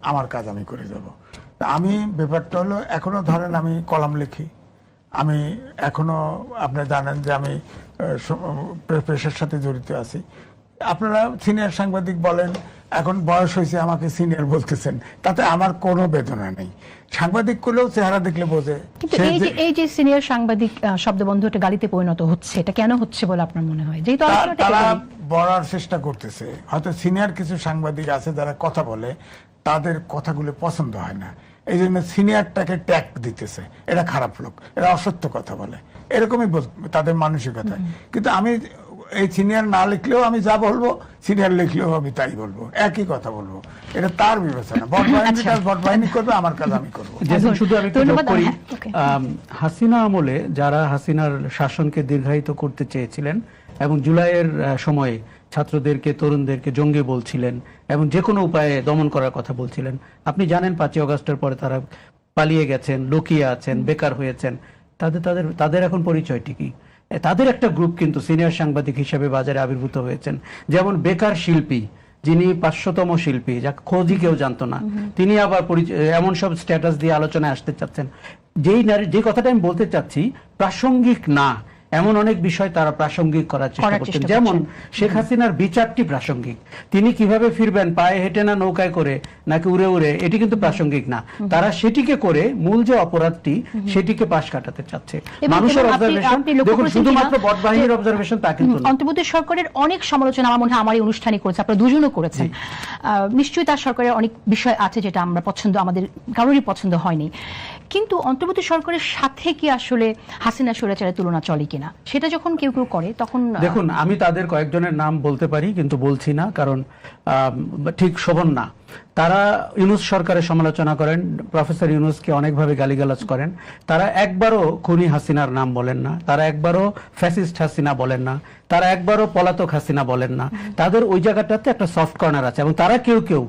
আমার কাজ আমি করে যাব। আমি ব্যাপারটা হলো এখনো ধরেন আমি কলাম লিখি, আমি এখনো আপনি জানেন যে আমি প্রেসের সাথে জড়িত আছি। আপনারা সিনিয়র সাংবাদিক বলেন, এখন বয়স হয়েছে আমাকে সিনিয়র বলতেছেন, তাতে আমার কোনো বেদনা নেই। সাংবাদিক করলেও চেহারা দেখলে বোঝে। কিন্তু এই যে সিনিয়র সাংবাদিক শব্দবন্ধ একটা গালিতে পরিণত হচ্ছে, এটা কেন হচ্ছে বলে আপনার মনে হয়? যেহেতু তারা বলার চেষ্টা করতেছে, হয়তো সিনিয়র কিছু সাংবাদিক আছে যারা কথা বলে, তাদের কথাগুলো পছন্দ হয় না, এই জন্য সিনিয়রটাকে ট্যাগ দিতেছে, এটা খারাপ লোক, এরা অসত্য কথা বলে, এরকমই তাদের মানসিকতা। কিন্তু আমি এই সিনিয়র না লিখলেও আমি যা বলবো, সিনিয়র লিখলেও আমি তাই বলবো, একই কথা বলবো। এটা তার বিবেচনা, বটবাহিনী কাজ বটবাহিনী করবে, আমার কাজ আমি করবো। শুধু আমি করি, হাসিনা আমলে যারা হাসিনার শাসনকে দীর্ঘায়িত করতে চেয়েছিলেন এবং জুলাইয়ের সময়ে ছাত্রদেরকে, তরুণদেরকে জঙ্গি বলছিলেন এবং যে কোনো উপায়ে দমন করার কথা বলছিলেন, আপনি জানেন 5ই আগস্টের পরে তারা পালিয়ে গেছেন, লুকিয়ে আছেন, বেকার হয়েছেন। তাদের এখন পরিচয়টি কি? তাদের একটা গ্রুপ কিন্তু সিনিয়র সাংবাদিক হিসেবে বাজারে আবির্ভূত হয়েছেন। যেমন বেকার শিল্পী, যিনি 500তম শিল্পী, যাকে খোঁজই কেউ জানতো না, তিনি আবার এমন সব স্ট্যাটাস দিয়ে আলোচনায় আসতে চাচ্ছেন। যে কথাটা আমি বলতে চাচ্ছি, প্রাসঙ্গিক না এমন অনেক বিষয় তারা প্রাসঙ্গিক করার চেষ্টা করছেন। যেমন শেখ হাসিনার বিচারটি প্রাসঙ্গিক, তিনি কিভাবে ফিরবেন, পায়ে হেঁটে না নৌকায় করে নাকি উড়ে উড়ে, এটি কিন্তু প্রাসঙ্গিক না। তারা সেটিকে করে মূল যে অপরাধটি সেটিকে পাশ কাটাতে চাচ্ছে। মানুষের অবজারভেশন দেখুন, শুধুমাত্র বটবাহিনীর অবজারভেশন তা কিন্তু না। অন্তর্বর্তী সরকারের অনেক সমালোচনা আমার মনে হয় আমার এই অনুষ্ঠানে করেছে, আপনারা দুজনও করেছেন। নিশ্চয়ই তার সরকারের অনেক বিষয় আছে যেটা আমরা আমাদের কারোরই পছন্দ হয়নি, কিন্তু অন্তর্বর্তী সরকারের সাথে কি আসলে হাসিনা স্বৈরাচারের তুলনা চলে কিনা, সেটা যখন কেউ কেউ করে তখন দেখুন, আমি তাদের কয়েকজনের নাম বলতে পারি কিন্তু বলছি না, কারণ ঠিক শোভন না। তারা ইউনূস সরকারের সমালোচনা করেন, প্রফেসর ইউনূসকে অনেকভাবে গালিগালাজ করেন। তারা একবারও খুনি হাসিনার নাম বলেন না, তারা একবারও ফ্যাসিস্ট হাসিনা বলেন না, তারা একবারও পলাতক হাসিনা বলেন না। তাদের ওই জায়গাটাতে একটা সফট কর্নার আছে এবং তারা কেউ কেউ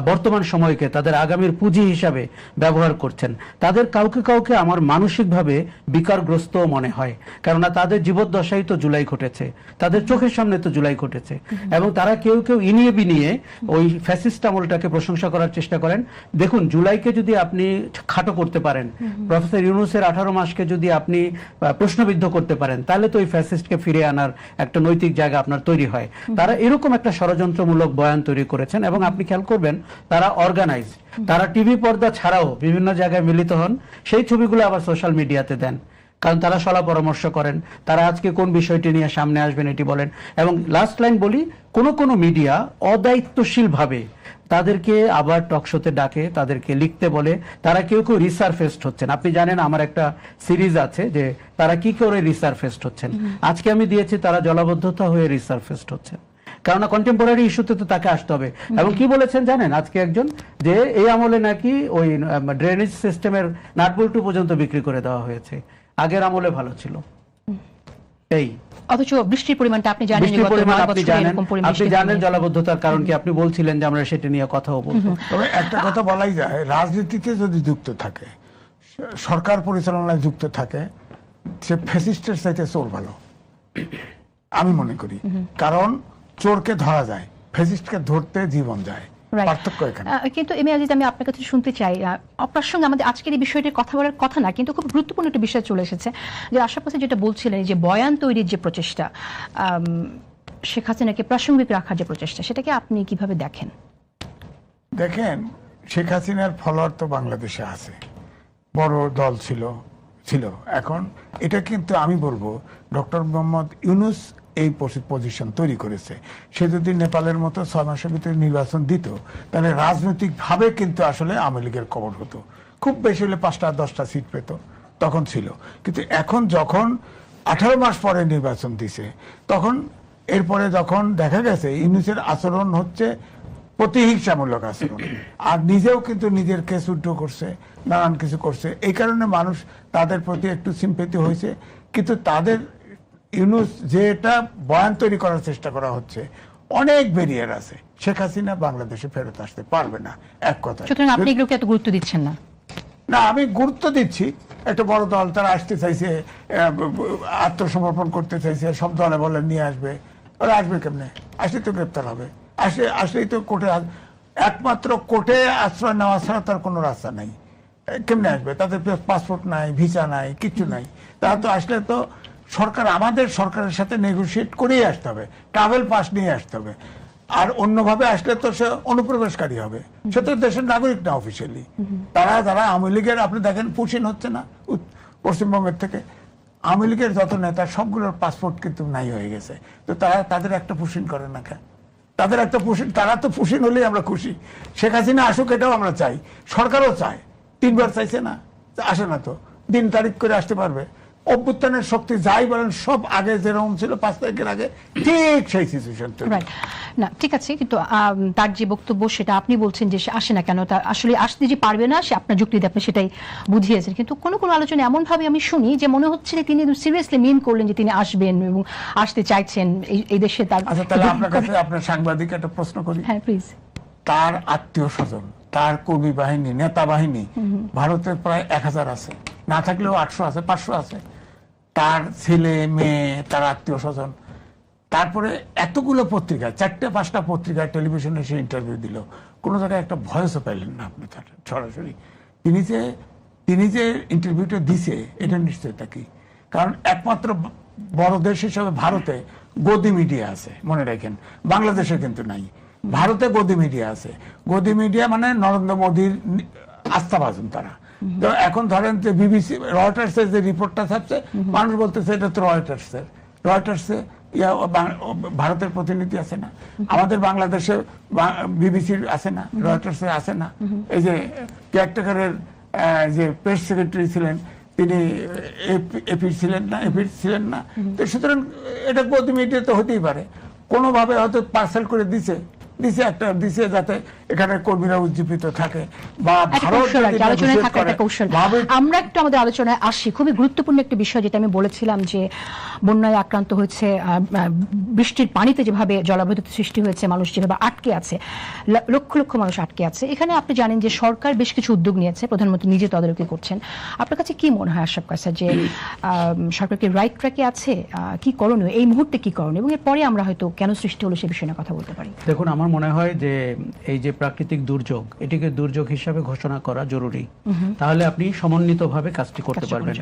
বর্তমান সময়কে তাদের আগামীর পুঁজি হিসাবে ব্যবহার করছেন। তাদের কাউকে কাউকে আমার মানসিকভাবে বিকারগ্রস্ত মনে হয়, কেননা তাদের জীবদ্দশাই তো জুলাই ঘটেছে, তাদের চোখের সামনে তো জুলাই ঘটেছে, এবং তারা কেউ কেউ ইনিয়ে বিনিয়ে ওই ফ্যাসিস্ট আমলটাকে প্রশংসা করার চেষ্টা করেন। দেখুন, জুলাইকে যদি আপনি খাটো করতে পারেন, প্রফেসর ইউনূসের 18 মাসকে যদি আপনি প্রশ্নবিদ্ধ করতে পারেন, তাহলে তো ওই ফ্যাসিস্টকে ফিরে আনার একটা নৈতিক জায়গা আপনার তৈরি হয়। তারা এরকম একটা ষড়যন্ত্রমূলক বয়ান তৈরি করেছেন এবং আপনি খেয়াল করবেন তারা অর্গানাইজ, তারা টিভি পর্দা ছাড়াও বিভিন্ন জায়গায় মিলিত হন, সেই ছবিগুলো আবার সোশ্যাল মিডিয়াতে দেন, কারণ তারা সলা পরামর্শ করেন, তারা আজকে কোন বিষয়টি নিয়ে সামনে আসবেন এটি বলেন। এবং লাস্ট লাইন বলি, কোন মিডিয়া অদায়িত্বশীল ভাবে তাদেরকে আবার টকশোতে ডাকে, তাদেরকে লিখতে বলে, তারা কেউ কেউ রিসারফেসড হচ্ছেন। আপনি জানেন আমার একটা সিরিজ আছে যে তারা কি করে রিসারফেসড হচ্ছেন। আজকে আমি দিয়েছি তারা জলাবদ্ধতা হয়ে রিসারফেসড হচ্ছেন, কারণ কন্টেম্পোরারি ইস্যুতে তো তাকে আসতে হবে। এবং কি বলেছেন জানেন আজকে একজন, যে এই আমলে নাকি ওই ড্রেনেজ সিস্টেমের নাটবল্টু পর্যন্ত বিক্রি করে দেওয়া হয়েছে, আগের আমলে ভালো ছিল। এই অথচ বৃষ্টির পরিমাণটা আপনি জানেন, আপনি জানেন জলাবদ্ধতার কারণ কি, আপনি বলছিলেন যে আমরা সেটা নিয়ে কথাও বলবো। তবে একটা কথা বলাই যায়, রাজনীতিতে যদি যুক্ত থাকে, সরকার পরিচালনায় যুক্ত থাকে, সে ফ্যাসিস্টের চাইতে চোর ভালো আমি মনে করি। কারণ চোরকে ধরা যায়, ফ্যাসিস্টকে ধরতে জীবন যায়, পার্থক্য এখানে। কিন্তু এমএ আজিজ, আমি আপনার কাছে শুনতে চাই, আপনার সঙ্গে আমাদের আজকের এই বিষয়টির কথা বলার কথা না, কিন্তু খুব গুরুত্বপূর্ণ একটা বিষয় চলে এসেছে, যে আশরাফ হোসেন যেটা বলছিলেন, যে বয়ান তৈরির যে প্রচেষ্টা, শেখ হাসিনাকে প্রাসঙ্গিক রাখার যে প্রচেষ্টা, সেটাকে আপনি কিভাবে দেখেন? দেখেন, শেখ হাসিনার ফলোয়ার তো বাংলাদেশে আছে, বড় দল ছিল। এখন এটা কিন্তু আমি বলবো ডক্টর মোহাম্মদ ইউনূস এই পজিশন তৈরি করেছে। সে যদি নেপালের মতো 6 মাসের ভিতরে নির্বাচন দিত, তাহলে রাজনৈতিকভাবে কিন্তু আসলে আওয়ামী লীগের কবর হতো, খুব বেশি হলে 5-10টা সিট পেত, তখন ছিল। কিন্তু এখন যখন 18 মাস পরে নির্বাচন দিছে, তখন এরপরে যখন দেখা গেছে ইউনূসের আচরণ হচ্ছে প্রতিহিংসামূলক আচরণ, আর নিজেও কিন্তু নিজের কেস উল্টো করছে, নানান কিছু করছে, এই কারণে মানুষ তাদের প্রতি একটু সিম্পেথি হয়েছে। কিন্তু তাদের ইউনূস যেটা বয়ান তৈরি করার চেষ্টা করা হচ্ছে, অনেক ব্যারিয়ার আছে, শেখ হাসিনা বাংলাদেশে ফেরত আসতে পারবে না, এক কথা। সুতরাং আপনি এগুলোকে এত গুরুত্ব দিচ্ছেন না? না, আমি গুরুত্ব দিচ্ছি। একটা বড় দল, তারা আসতে চাইছে, আত্মসমর্পণ করতে চাইছে, সব দলে বলে নিয়ে আসবে, ওরা আসবে কেমনে? আসলে তো গ্রেপ্তার হবে, আসলেই তো কোর্টে একমাত্র কোর্টে আশ্রয় নেওয়া ছাড়া তার কোনো রাস্তা নাই। কেমনে আসবে? তাদের পাসপোর্ট নাই, ভিসা নাই, কিছু নাই। তারা তো আসলে তো সরকার, আমাদের সরকারের সাথে নেগোসিয়েট করেই আসতে হবে, ট্রাভেল পাস নিয়ে আসতে হবে। আর অন্যভাবে আসলে তো সে অনুপ্রবেশকারী হবে, সে তো দেশের নাগরিক না অফিসিয়ালি। যারা আওয়ামী লীগের, আপনি দেখেন পুশিন হচ্ছে না পশ্চিমবঙ্গের থেকে, আওয়ামী লীগের যত নেতা সবগুলোর পাসপোর্ট কিন্তু নাই হয়ে গেছে। তো তাদের একটা পুশিন করে না কেন? তাদের একটা পুশিন, তারা তো পুশিন হলেই আমরা খুশি। শেখ হাসিনা আসুক, এটাও আমরা চাই, সরকারও চায়। 3 বার চাইছে না, আসে না তো, দিন তারিখ করে আসতে পারবে। অভ্যুত্থানের শক্তি যাই বলেন, সব আগে যেরকম ছিল 5 তারিখের আগে, ঠিক সেই সিচুয়েশন। না ঠিক আছে, কিন্তু তার যে বক্তব্য সেটা আপনি বলছেন যে সে আসে না কেন, তা আসলে আসতে যে পারবে না, সে আপনার যুক্তিতে আপনি সেটাই বুঝিয়েছেন। কিন্তু কোনো কোনো আলোচনা এমন ভাবে আমি শুনি যে মনে হচ্ছে যে তিনি সিরিয়াসলি মিন করলেন যে তিনি আসবেন এবং আসতে চাইছেন এই দেশে। তার আচ্ছা, তাহলে আপনার কাছে, আপনার সাংবাদিক একটা প্রশ্ন করি। হ্যাঁ প্লিজ। তার আত্মীয় স্বজন, তার কর্মী বাহিনী, নেতা বাহিনী ভারতের প্রায় 1000 আছে, না থাকলেও 800 আছে, 500 আছে। তার ছেলে মেয়ে, তার আত্মীয় স্বজন, তারপরে এতগুলো পত্রিকা, 4-5টা পত্রিকায়, টেলিভিশনে সে ইন্টারভিউ দিল, কোনো জায়গায় একটা ভয়েসও পাইলেন না আপনি তার সরাসরি। তিনি যে ইন্টারভিউটা দিছে, এটা নিশ্চয়তা কি? কারণ একমাত্র বড় দেশ হিসেবে ভারতে গদি মিডিয়া আছে, মনে রাখেন, বাংলাদেশে কিন্তু নাই। ভারতে গদি মিডিয়া আছে। গদি মিডিয়া মানে নরেন্দ্র মোদীর আস্থাভাজন তারা। তো এখন ধরেন যে বিবিসি, রয়টার্সের যে রিপোর্টটা থাকছে, মানুষ বলতেছে এটা তো রয়টার্সে ভারতের প্রতিনিধি আছে না, আমাদের বাংলাদেশে বিবিসির আছে না, রয়টার্সের আছে না। এই যে কেয়ারটেকারের যে প্রেস সেক্রেটারি ছিলেন, তিনি এপির ছিলেন না। তো সুতরাং এটা গদি মিডিয়া তো হতেই পারে, কোনোভাবে হয়তো পার্সেল করে দিছে যাতে এখানে কর্মীরা উজ্জীবিত থাকে বা আমরা একটু আমাদের আলোচনায় আসি। খুবই গুরুত্বপূর্ণ একটা বিষয় যেটা আমি বলেছিলাম যে বন্যায় আক্রান্ত হয়েছে, বৃষ্টির পানিতে যেভাবে জলাবদ্ধতা সৃষ্টি হয়েছে, মানুষ যেভাবে আটকে আছে, লক্ষ লক্ষ মানুষ আটকে আছে। এখানে আপনি জানেন যে সরকার বেশ কিছু উদ্যোগ নিয়েছে, প্রধানমন্ত্রী নিজে তদারকি করছেন। আপনার কাছে কি মনে হয় আশরাফ কায়সার, যে সরকারকে রাইট ট্র্যাকে আছে? কি করণীয় এই মুহূর্তে, কি করণীয়, এবং এরপরে আমরা হয়তো কেন সৃষ্টি হলো সে বিষয়ে কথা বলতে পারি। দেখুন, আমার মনে হয় যে এই যে প্রাকৃতিক দুর্যোগ, এটিকে দুর্যোগ হিসাবে ঘোষণা করা জরুরি। তাহলে আপনি সমন্বিতভাবে কাজটি করতে পারবেন।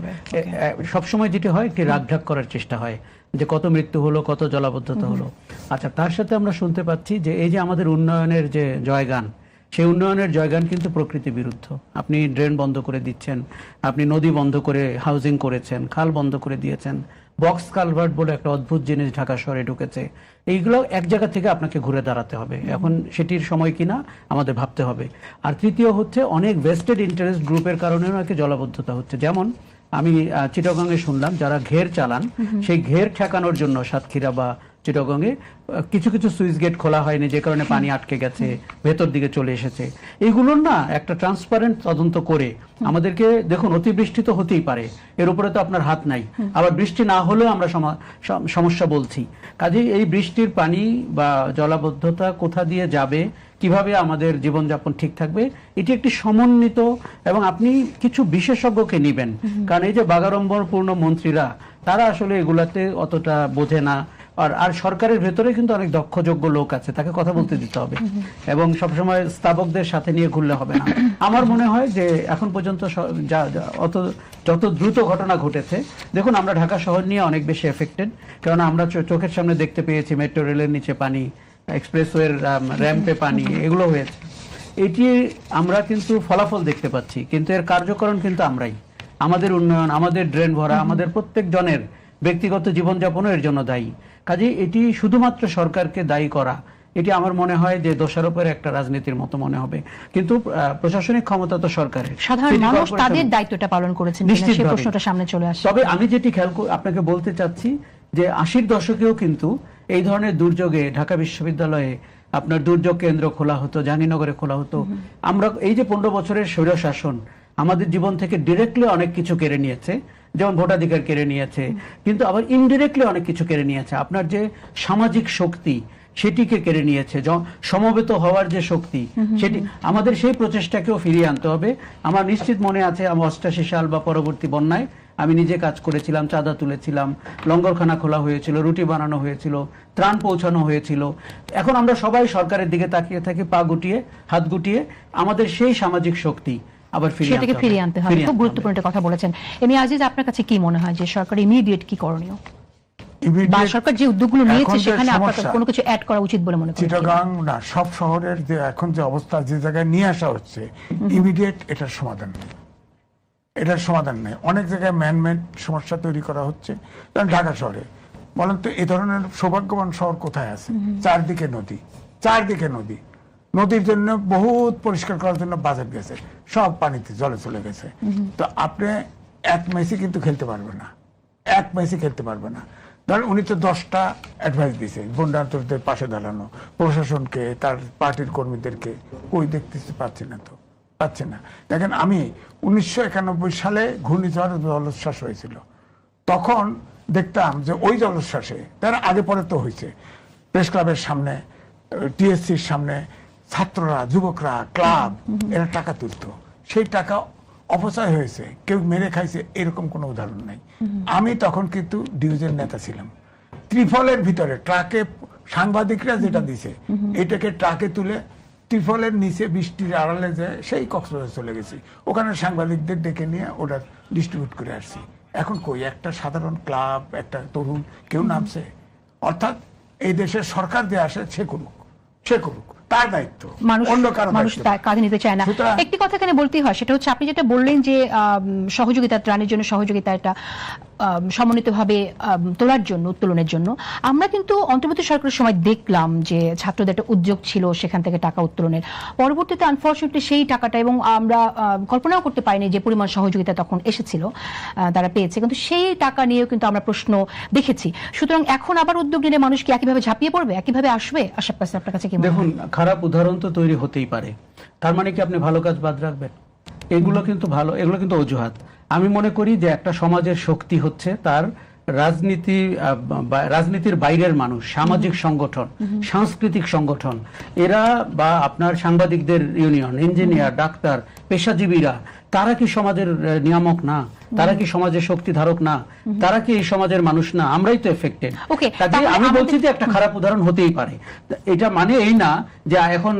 সবসময় যেটি হয়, একটি রাগঢাক করার চেষ্টা হয় যে কত মৃত্যু হলো, কত জলাবদ্ধতা হলো। আচ্ছা, তার সাথে আমরা শুনতে পাচ্ছি যে এই যে আমাদের উন্নয়নের যে জয়গান, সেই উন্নয়নের জয়গান কিন্তু প্রকৃতি বিরুদ্ধ। আপনি ড্রেন বন্ধ করে দিচ্ছেন, আপনি নদী বন্ধ করে হাউজিং করেছেন, খাল বন্ধ করে দিয়েছেন, বক্স কালভার্ট বলে একটা অদ্ভুত জিনিস ঢাকা শহরে ঢুকেছে। এইগুলো এক জায়গা থেকে আপনাকে ঘুরে দাঁড়াতে হবে। এখন সেটির সময় কিনা আমাদের ভাবতে হবে। আর তৃতীয় হচ্ছে, অনেক ভেস্টেড ইন্টারেস্ট গ্রুপের কারণেও নাকি জলাবদ্ধতা হচ্ছে। যেমন আমি চিটাগংয়ে শুনলাম, যারা ঘের চালান, সেই ঘের ঠেকানোর জন্য সাতক্ষীরা বা চিটাগংয়ে কিছু কিছু সুইচ গেট খোলা হয়নি, যে কারণে পানি আটকে গেছে, ভেতর দিকে চলে এসেছে। এইগুলোর না একটা ট্রান্সপারেন্ট তদন্ত করে আমাদেরকে, দেখুন অতিবৃষ্টি তো হতেই পারে, এর উপরে তো আপনার হাত নাই, আবার বৃষ্টি না হলেও আমরা সমস্যা বলছি। কাজেই এই বৃষ্টির পানি বা জলাবদ্ধতা কোথা দিয়ে যাবে, কিভাবে আমাদের জীবনযাপন ঠিক থাকবে, এটি একটি সমন্বিত, এবং আপনি কিছু বিশেষজ্ঞকে নিবেন। কারণ এই যে বাগাড়ম্বরপূর্ণ মন্ত্রীরা, তারা আসলে এগুলাতে অতটা বোঝে না। আর সরকারের ভেতরে কিন্তু অনেক দক্ষযোগ্য লোক আছে, তাকে কথা বলতে দিতে হবে, এবং সবসময় স্থাবকদের সাথে নিয়ে ঘুরলে হবে না। আমার মনে হয় যে এখন পর্যন্ত যত দ্রুত ঘটনা ঘটেছে, দেখুন আমরা ঢাকা শহর নিয়ে অনেক বেশি এফেক্টেড, কারণ আমরা চোখের সামনে দেখতে পেয়েছি মেট্রো রেলের নিচে পানি, এক্সপ্রেসওয়ের র্যাম্পে পানি, এগুলো হয়েছে। এটি আমরা কিন্তু ফলাফল দেখতে পাচ্ছি, কিন্তু এর কার্যকরণ কিন্তু আমরাই। আমাদের উন্নয়ন, আমাদের ড্রেন ভরা, আমাদের প্রত্যেক জনের ব্যক্তিগত জীবনযাপনও এর জন্য দায়ী। কাজে এটি শুধুমাত্র সরকারকে দায়ী করা, এটি আমার মনে হয় যে দোষারোপের একটা রাজনীতির মতো মনে হবে। কিন্তু প্রশাসনিক ক্ষমতা তো সরকারের, সাধারণ মানুষ তাদের দায়িত্বটা পালন করেছেন কিনা সেই প্রশ্নটা সামনে চলে আসে। তবে আমি যেটি আপনাকে বলতে চাচ্ছি যে 80-র দশকেও কিন্তু এই ধরনের দুর্যোগে ঢাকা বিশ্ববিদ্যালয়ে আপনার দুর্যোগ কেন্দ্র খোলা হতো, জাহাঙ্গীরনগরে খোলা হতো। আমরা এই যে 15 বছরের স্বৈরশাসন আমাদের জীবন থেকে ডিরেক্টলি অনেক কিছু কেড়ে নিয়েছে, যেমন ভোটাধিকার কেড়ে নিয়েছে, কিন্তু আবার ইনডিরেক্টলি অনেক কিছু কেড়ে নিয়েছে। আপনার যে সামাজিক শক্তি, সেটিকে কেড়ে নিয়েছে। সমবেত হওয়ার যে শক্তি, সেটি আমাদের সেই প্রচেষ্টাকেও ফিরিয়ে আনতে হবে। আমার নিশ্চিত মনে আছে, আমি 88 সাল বা পরবর্তী বন্যায় আমি নিজে কাজ করেছিলাম, চাঁদা তুলেছিলাম, লঙ্গরখানা খোলা হয়েছিল, রুটি বানানো হয়েছিল, ত্রাণ পৌঁছানো হয়েছিল। এখন আমরা সবাই সরকারের দিকে তাকিয়ে থাকি, পা গুটিয়ে, হাত গুটিয়ে। আমাদের সেই সামাজিক শক্তি আবার সেটাকে ফিরিয়ে আনতে হবে। খুব গুরুত্বপূর্ণ একটা কথা বলেছেন। এমনি আজিজ, আপনার কাছে কি মনে হয় যে সরকার ইমিডিয়েট কি করণীয়, বা সরকার যে উদ্যোগগুলো নিয়েছে সেখানে আপনার কোনো কিছু অ্যাড করা উচিত বলে মনে করেন? চিটাগাং না, সব শহরের যে এখন যে অবস্থা, যে জায়গায় নিয়ে আসা হচ্ছে, ইমিডিয়েট এটার সমাধান নেই। এটার সমাধান নেই। অনেক জায়গায় ম্যানমেড সমস্যা তৈরি করা হচ্ছে। যেমন ঢাকা শহরে বলেন তো, এই ধরনের সৌভাগ্যবান শহর কোথায় আছে? চারদিকে নদী, চারদিকে নদী। নদীর জন্য বহুত পরিষ্কার করার জন্য বাজেট গেছে, সব পানিতে জলে চলে গেছে। তো আপনি এক ম্যাচে কিন্তু খেলতে পারবে না, এক ম্যাচে খেলতে পারবে না। ধরেন উনি তো 10টা অ্যাডভাইস দিয়েছে বন্যার্তদের পাশে দাঁড়ানো, প্রশাসনকে, তার পার্টির কর্মীদেরকে। কই দেখতেছি, পাচ্ছি না তো, পাচ্ছে না। দেখেন, আমি 1991 সালে ঘূর্ণিঝড় জলোচ্ছ্বাস হয়েছিল, তখন দেখতাম যে ওই জলোচ্ছ্বাসে, তার আগে পরে তো হয়েছে, প্রেস ক্লাবের সামনে, টিএসসির সামনে ছাত্ররা, যুবকরা, ক্লাব, এরা টাকা তুলতো। সেই টাকা অপচয় হয়েছে, কেউ মেরে খাইছে, এরকম কোনো উদাহরণ নাই। আমি তখন কিন্তু ডিভিশন নেতা ছিলাম। ত্রিফলের ভিতরে ট্রাকে সাংবাদিকরা যেটা দিছে, এটাকে ট্রাকে তুলে ত্রিফলের নিচে বৃষ্টির আড়ালে যায়, সেই কক্সবাজার চলে গেছি। ওখানে সাংবাদিকদের ডেকে নিয়ে ওটা ডিস্ট্রিবিউট করে আসছি। এখন কই একটা সাধারণ ক্লাব, একটা তরুণ কেউ নামছে? অর্থাৎ এই দেশের সরকার যে আসে, সে করুক, সে করুক, তার দায়িত্ব, অন্য কারো মানুষ কাজে নিতে চায় না। একটি কথা এখানে বলতেই হয়, সেটা হচ্ছে আপনি যেটা বললেন যে সহযোগিতা, ত্রাণের জন্য সহযোগিতা, এটা সমন্বিতভাবে তোলার জন্য, উত্তোলনের জন্য আমরা কিন্তু অন্তর্বর্তী সরকারের সময় দেখলাম যে ছাত্রদের একটা উদ্যোগ ছিল সেখান থেকে টাকা উত্তোলনের। পরবর্তীতে আনফরচুনেটলি সেই টাকাটা, এবং আমরা কল্পনাও করতে পারিনি যে পরিমাণ সহযোগিতা তখন এসেছিল, তারা পেয়েছে, কিন্তু সেই টাকা নিয়েও কিন্তু আমরা প্রশ্ন দেখেছি। সুতরাং এখন আবার উদ্যোগ নিলে মানুষ কি একইভাবে ঝাঁপিয়ে পড়বে, একইভাবে আসবে? আশাপ কাছে আপনার কাছে কি মনে হয়? দেখুন, খারাপ উদাহরণ তো তৈরি হতেই পারে, তার মানে কি আপনি ভালো কাজ বাদ রাখবেন? এগুলো কিন্তু ভালো, এগুলো কিন্তু অজুহাত। আমি মনে করি যে একটা সমাজের শক্তি হচ্ছে তার রাজনীতির বাইরের মানুষ, সামাজিক সংগঠন, সাংস্কৃতিক সংগঠন, এরা, বা আপনার সাংবাদিকদের ইউনিয়ন, ইঞ্জিনিয়ার, ডাক্তার, পেশাজীবীরা, তারা কি সমাজের নিয়ামক না? তারা কি সমাজের শক্তি ধারক না? তারা কি এই সমাজের মানুষ না? আমরাই তো এফেক্টেড। আমি বলছি যে একটা খারাপ উদাহরণ হতেই পারে। এটা মানে এই না যে এখন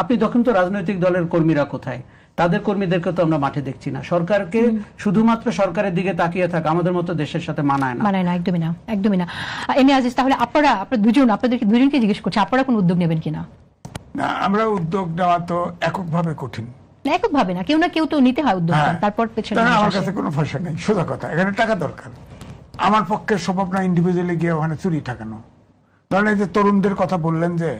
আপনি দেখুন তো রাজনৈতিক দলের কর্মীরা কোথায়, তাদের কর্মীদেরকে তো আমরা মাঠে দেখছি না। সরকারকে শুধুমাত্র সরকারের দিকে তাকিয়ে থাকা আমাদের মতো দেশের সাথে মানায় না, মানায় না, একদমই না, একদমই না। এমনি আজিজ, তাহলে আপনাদেরকে দুজনকে জিজ্ঞেস করছি, আপনারা কোন উদ্যোগ নেবেন কিনা? না, আমরা উদ্যোগ নেওয়া তো এককভাবে কঠিন। এককভাবে না, কেউ না কেউ তো নিতে হয় উদ্যোগ, তারপর পেছনে। আমার কাছে কোনো পয়সা নেই, সোজা কথা। এখানে টাকা দরকার। আমার পক্ষে সম্ভব না ইন্ডিভিজুয়ালি গিয়ে ওখানে চুরি ঠাকানো। ধরেন এই যে তরুণদের কথা বললেন যে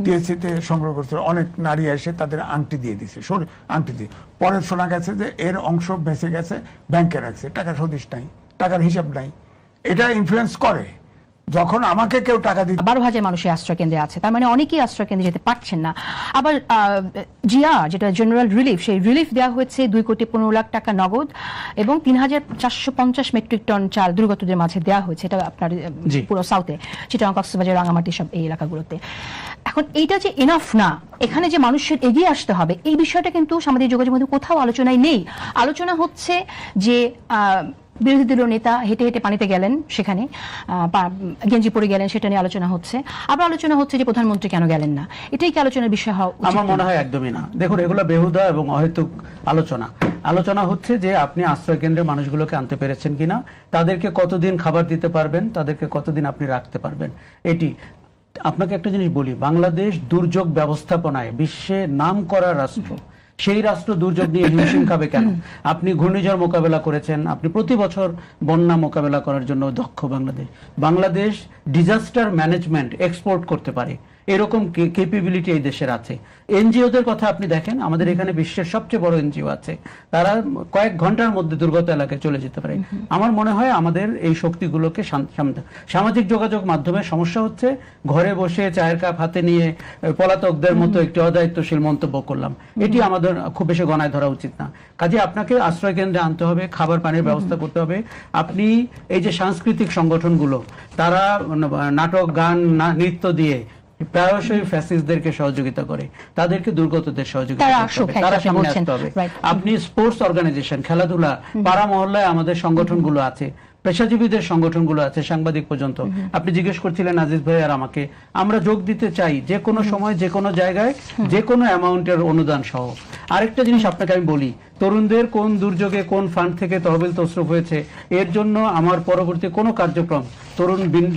টিএসসিতে সংগ্রহ করছে, অনেক নারী এসে তাদের আংটি দিয়ে দিছে, আংটি দিয়ে, পরে শোনা গেছে যে এর অংশ বেঁচে গেছে, ব্যাংকে রাখছে, টাকার হদিশ নাই, টাকার হিসাব নাই। এটা ইনফ্লুয়েন্স করে। যখন আমাকে কেউ টাকা দিতে, 12,000 মানুষের আশ্রয় কেন্দ্রে আছে, তার মানে অনেকেই আশ্রয় কেন্দ্রে যেতে পারছেন না। আবার জিয়া, যেটা জেনারেল রিলিফ, সেই রিলিফ দেওয়া হয়েছে 2,15,00,000 টাকা নগদ এবং 3,450 মেট্রিক টন চাল দুর্গতদের মাঝে দেওয়া হয়েছে। এটা আপনার পুরো সাউথে, চিটাগাং, কক্সবাজার, রাঙামাটি, সব এই এলাকাগুলোতে। এখন এইটা যে এনাফ না, এখানে যে মানুষের এগিয়ে আসতে হবে, এই বিষয়টা কিন্তু সামাজিক যোগাযোগের মধ্যে কোথাও আলোচনায় নেই। আলোচনা হচ্ছে যে বিরোধী দলীয় নেতা হেঁটে হেঁটে পানিতে গেলেন, সেখানে গেঞ্জি পরে গেলেন, সেটা নিয়ে আলোচনা হচ্ছে। আবার আলোচনা হচ্ছে যে প্রধানমন্ত্রী কেন গেলেন না। এটাই কি আলোচনার বিষয় হওয়া উচিত? আমার মনে হয় একদমই না। দেখুন, এগুলো বেহুদা এবং অহেতুক আলোচনা। আলোচনা হচ্ছে যে আপনি আশ্রয় কেন্দ্রে মানুষগুলোকে আনতে পেরেছেন কিনা, তাদেরকে কতদিন খাবার দিতে পারবেন, তাদেরকে কতদিন আপনি রাখতে পারবেন। এটি আপনাকে একটা জিনিস বলি, বাংলাদেশ দুর্যোগ ব্যবস্থাপনায় বিশ্বে নাম করা রাষ্ট্র। সেই রাষ্ট্র দুর্যোগ নিয়ে হিমশিম খাবে কেন? আপনি ঘূর্ণিঝড় মোকাবেলা করেছেন, আপনি প্রতি বছর বন্যা মোকাবেলা করার জন্য দক্ষ। বাংলাদেশ ডিজাস্টার ম্যানেজমেন্ট এক্সপোর্ট করতে পারে, এরকম ক্যাপাবিলিটি এই দেশের আছে। এনজিওদের কথা আপনি দেখেন, আমাদের এখানে বিশ্বের সবচেয়ে বড় এনজিও আছে, তারা কয়েক ঘন্টার মধ্যে দুর্গত এলাকায় চলে যেতে পারে। আমার মনে হয় আমাদের এই শক্তিগুলোকে সামাজিক যোগাযোগ মাধ্যমে সমস্যা হচ্ছে, ঘরে বসে চায়ের কাপ হাতে নিয়ে পলাতকদের মতো একটি অদায়িত্বশীল মন্তব্য করলাম, এটি আমাদের খুব বেশি গণায় ধরা উচিত না। কাজে আপনাকে আশ্রয় কেন্দ্রে আনতে হবে, খাবার পানির ব্যবস্থা করতে হবে। আপনি এই যে সাংস্কৃতিক সংগঠনগুলো, তারা নাটক, গান, নৃত্য দিয়ে প্রায়শই ফ্যাসিস্টদেরকে সহযোগিতা করে, তাদেরকে দুর্গতদের সহযোগিতা তারা করতে আসুক, হবে, তারা আপনি সামনে বলছেন, আসতে হবে। right. আপনি স্পোর্টস অর্গানাইজেশন, খেলাধুলা, পাড়া মহল্লায় আমাদের সংগঠনগুলো আছে, পেশাজীবীদের সংগঠনগুলো আছে, সাংবাদিক পর্যন্ত। আপনি জিজ্ঞেস করছিলেন আজিজ ভাই আর আমাকে, আমরা যোগ দিতে চাই যে কোনো সময় যে কোনো জায়গায় যে কোনো অ্যামাউন্টের অনুদান সহ। আরেকটা জিনিস আপনাকে আমি বলি, তরুণদের কোন দুর্যোগে কোন ফান্ড থেকে তহবিল তসরুফ হয়েছে এর জন্য আমার পরবর্তী কোনো কার্যক্রম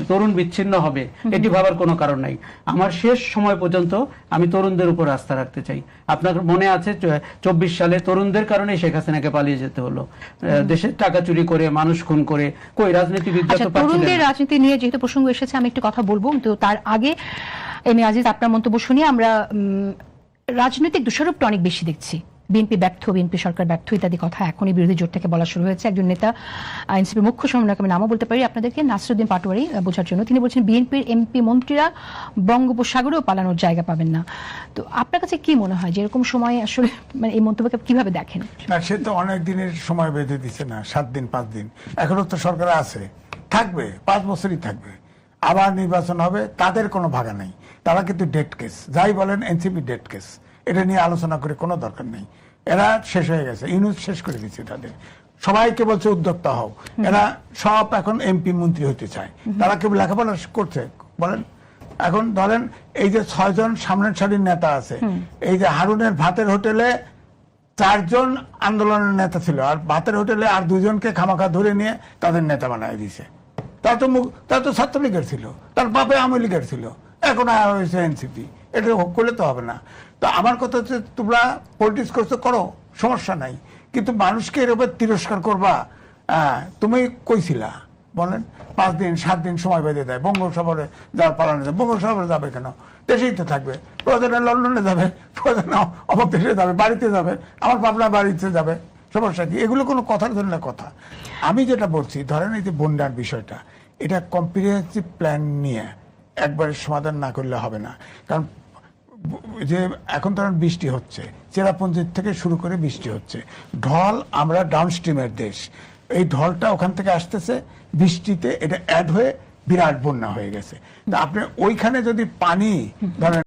তরুণ বিচ্ছিন্ন হবে এটি ভাবার কোনো কারণ নাই। আমার শেষ সময় পর্যন্ত আমি তরুণদের উপর আস্থা রাখতে চাই। আপনার মনে আছে 24 সালে তরুণদের কারণে শেখ হাসিনাকে পালিয়ে যেতে হলো, দেশের টাকা চুরি করে, মানুষ খুন করে। কই রাজনীতিবিদরা আচ্ছা, তো পাচ্ছিলেন তরুণদের না। রাজনীতি নিয়ে যেহেতু প্রসঙ্গ এসেছে আমি একটু কথা বলবো, কিন্তু তার আগে এম এ আজিজ আপনার মন্তব্য শুনিয়ে আমরা রাজনৈতিক দোষারোপটা অনেক বেশি দেখছি। বিএনপি ব্যর্থ, বিএনপি সরকার ব্যর্থ ইত্যাদি কথা এখনই বিরোধী জোট থেকে বলা শুরু হয়েছে। একজন নেতা, এনসিপির মুখ্য সমন্বয়ক, আমি নামও বলতে পারি আপনাদেরকে, নাসিরউদ্দিন পাটোয়ারি, বোঝার জন্য তিনি বলছেন বিএনপির এমপি মন্ত্রীরা বঙ্গোপসাগরেও পালানোর জায়গা পাবেন না। তো আপনার কাছে কি মনে হয় যে এরকম সময় আসলে মানে এই মন্তব্যকে কিভাবে দেখেন? না, সে তো অনেক দিনের সময় বেঁধে দিচ্ছে না, 7 দিন 5 দিন, এখনো তো সরকার আছে, থাকবে, 5 বছরই থাকবে, আবার নির্বাচন হবে, তাদের কোনো ভাগা নেই। তারা কিন্তু ডেড কেস, যাই বলেন এনসিপি ডেড কেস, এটা নিয়ে আলোচনা করে কোনো দরকার নেই। এরা শেষ হয়ে গেছে, ইউনুস শেষ করে দিচ্ছে তাদের, সবাইকে বলছে উদ্যোক্তা হও, এরা সব এখন এমপি মন্ত্রী হতে চায়। তারা কেউ লেখাপড়া করছে বলেন? এখন ধরেন এই যে 6 জন সামনের সারির নেতা আছে, এই যে হারুনের ভাতের হোটেলে 4 জন আন্দোলনের নেতা ছিল, আর ভাতের হোটেলে আর 2 জনকে খামাখা ধরে নিয়ে তাদের নেতা বানায় দিয়েছে। তার তো ছাত্রলীগের ছিল, তার বাপে আওয়ামী লীগের ছিল, এখন হয়েছে এনসিপি। এটা করলে তো হবে না। তো আমার কথা হচ্ছে, তোমরা পলিটিক্স করছো, করো, সমস্যা নাই, কিন্তু মানুষকে এর উপর তিরস্কার করবা। তুমি কইছিলা বলেন 5 দিন 7 দিন সময় বেঁধে দেয়, বঙ্গোপসাগরে যাওয়ার পালানো যায়। বঙ্গোপসাগরে যাবে কেন? দেশেই তো থাকবে, প্রয়োজনে লন্ডনে যাবে, প্রয়োজনে অমুক দেশে যাবে, বাড়িতে যাবে, আমার পাবনা বাড়িতে যাবে, সমস্যা কি? এগুলো কোনো কথার জন্য কথা। আমি যেটা বলছি, ধরেন এই যে বন্যার বিষয়টা, এটা কম্প্রিহেন্সিভ প্ল্যান নিয়ে একবারে সমাধান না করলে হবে না। কারণ যে এখন ধরেন বৃষ্টি হচ্ছে, চেরাপুঞ্জির থেকে শুরু করে বৃষ্টি হচ্ছে, ঢল, আমরা ডাউনস্ট্রিমের দেশ, এই ঢলটা ওখান থেকে আসতেছে, বৃষ্টিতে এটা অ্যাড হয়ে বিরাট বন্যা হয়ে গেছে। তা আপনি ওইখানে যদি পানি ধরেন